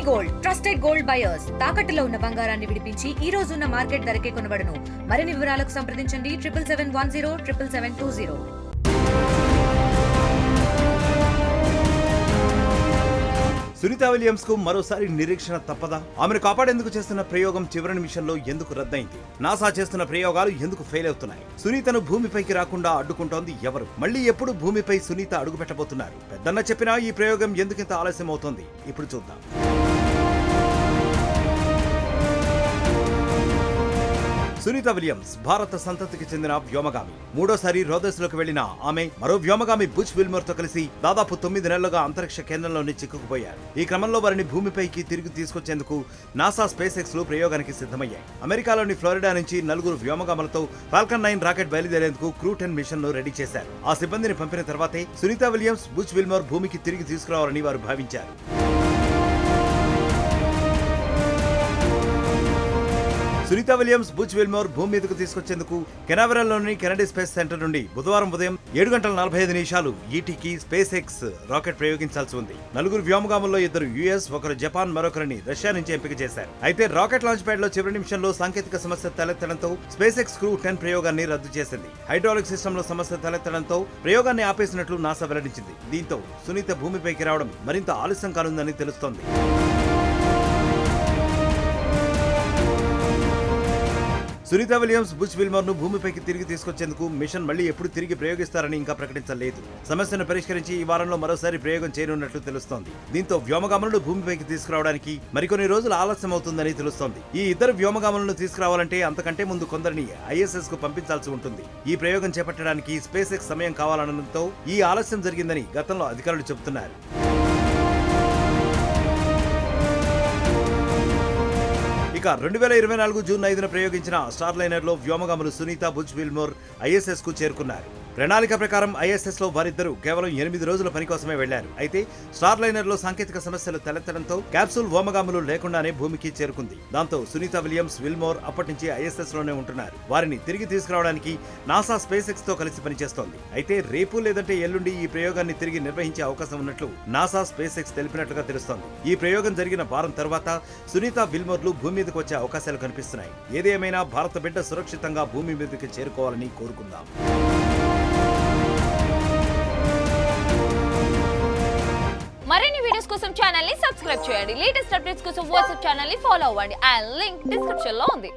Gold trusted gold buyers తాకట్టులో ఉన్న బంగారాన్ని విడిపించి ఈ రోజు ఉన్న మార్కెట్ ధరకే కొనబడును. మరిన్ని వివరాలకు సంప్రదించండి 7771077720. సునీత విలియమ్స్ కు మరోసారి నిరీక్షణ తప్పదా? ఆమెను కాపాడేందుకు చేస్తున్న ప్రయోగం చివరి నిమిషంలో ఎందుకు రద్దయింది? నాసా చేస్తున్న ప్రయోగాలు ఎందుకు ఫెయిల్ అవుతున్నాయి? సునీతను భూమిపైకి రాకుండా అడ్డుకుంటోంది ఎవరు? మళ్ళీ ఎప్పుడు భూమిపై సునీత అడుగుపెట్టబోతున్నారు? పెద్దన్న చెప్పినా ఈ ప్రయోగం ఎందుకింత ఆలస్యం అవుతోంది? ఇప్పుడు చూద్దాం. సునీత విలియమ్స్ భారత సంతతికి చెందిన వ్యోమగామి. మూడోసారి రోదస్లోకి వెళ్లిన ఆమె మరో వ్యోమగామి బుచ్ విల్మర్ తో కలిసి దాదాపు 9 నెలలుగా అంతరిక్ష కేంద్రంలోనే చిక్కుకుపోయారు. ఈ క్రమంలో వారిని భూమిపైకి తిరిగి తీసుకొచ్చేందుకు నాసా స్పేస్ ఎక్స్ లు ప్రయోగానికి సిద్ధమయ్యాయి. అమెరికాలోని ఫ్లోరిడా నుంచి 4 వ్యోమగాములతో ఫాల్కన్ 9 రాకెట్ బయలుదేరేందుకు క్రూ 10 మిషన్ ను రెడీ చేశారు. ఆ సిబ్బందిని పంపిన తర్వాతే సునీత విలియమ్స్, బుచ్ విల్మర్ భూమికి తిరిగి తీసుకురావాలని వారు భావించారు. సునీత విలియమ్స్, బుచ్ విల్మర్ భూమి మీదకు తీసుకొచ్చేందుకు కెనావెరల్లోని కెనడీ స్పేస్ సెంటర్ నుండి బుధవారం ఉదయం 7:45 ఈటీకి స్పేస్ ఎక్స్ రాకెట్ ప్రయోగించాల్సి ఉంది. 4 వ్యోమగాముల్లో 2 యుఎస్, 1 జపాన్, మరొకరిని రష్యా నుంచి ఎంపిక చేశారు. అయితే రాకెట్ లాంచ్ ప్యాడ్ లో చివరి నిమిషంలో సాంకేతిక సమస్య తలెత్తడంతో స్పేస్ ఎక్స్ క్రూ 10 ప్రయోగాన్ని రద్దు చేసింది. హైడ్రాలిక్ సిస్టమ్ లో సమస్య తలెత్తడంతో ప్రయోగాన్ని ఆపేసినట్లు నాసా వెల్లడించింది. దీంతో సునీత భూమిపైకి రావడం మరింత ఆలస్యం కానుందని తెలుస్తోంది. సునీత విలియమ్స్, బుచ్ విల్మర్ ను భూమిపైకి తిరిగి తీసుకొచ్చేందుకు మిషన్ మళ్లీ ఎప్పుడు తిరిగి ప్రయోగిస్తారని ఇంకా ప్రకటించలేదు. సమస్యను పరిష్కరించి ఈ వారంలో మరోసారి ప్రయోగం చేయనున్నట్లు తెలుస్తోంది. దీంతో వ్యోమగాములను భూమిపైకి తీసుకురావడానికి మరికొన్ని రోజులు ఆలస్యం అవుతుందని తెలుస్తోంది. ఈ 2 వ్యోమగాములను తీసుకురావాలంటే అంతకంటే ముందు కొందరిని ఐఎస్ఎస్ కు పంపించాల్సి ఉంటుంది. ఈ ప్రయోగం చేపట్టడానికి స్పేస్ ఎక్స్ సమయం కావాలనడంతో ఈ ఆలస్యం జరిగిందని గతంలో అధికారులు చెబుతున్నారు. ఇక 2024 జూన్ 5న ప్రయోగించిన స్టార్ లైనర్ లో వ్యోమగాములు సునీత, బుచ్ విల్మర్ ఐఎస్ఎస్ కు చేరుకున్నారు. ప్రణాళిక ప్రకారం ఐఎస్ఎస్ లో వారిద్దరూ కేవలం 8 రోజుల పని కోసమే వెళ్లారు. అయితే స్టార్ లైనర్ లో సాంకేతిక సమస్యలు తలెత్తడంతో క్యాప్సూల్ వ్యోమగాములు లేకుండానే భూమికి చేరుకుంది. దాంతో సునీత విలియమ్స్, విల్మోర్ అప్పటి నుంచి ఐఎస్ఎస్ లోనే ఉంటున్నారు. వారిని తిరిగి తీసుకురావడానికి నాసా స్పేస్ ఎక్స్ తో కలిసి పనిచేస్తోంది. అయితే రేపు లేదంటే ఎల్లుండి ఈ ప్రయోగాన్ని తిరిగి నిర్వహించే అవకాశం ఉన్నట్లు నాసా స్పేస్ ఎక్స్ తెలిపినట్లుగా తెలుస్తోంది. ఈ ప్రయోగం జరిగిన వారం తర్వాత సునీత, విల్మోర్లు భూమి మీదకు వచ్చే అవకాశాలు కనిపిస్తున్నాయి. ఏదేమైనా భారత బిడ్డ సురక్షితంగా భూమి మీదకి చేరుకోవాలని కోరుకుందాం. మరిన్ని వీడియోస్ కోసం ఛానల్ ని సబ్స్క్రైబ్ చేయండి. లేటెస్ట్ అప్డేట్స్ కోసం వాట్సాప్ ఛానల్ ని ఫాలో అవ్వండి. ఆ లింక్ డిస్క్రిప్షన్ లో ఉంది.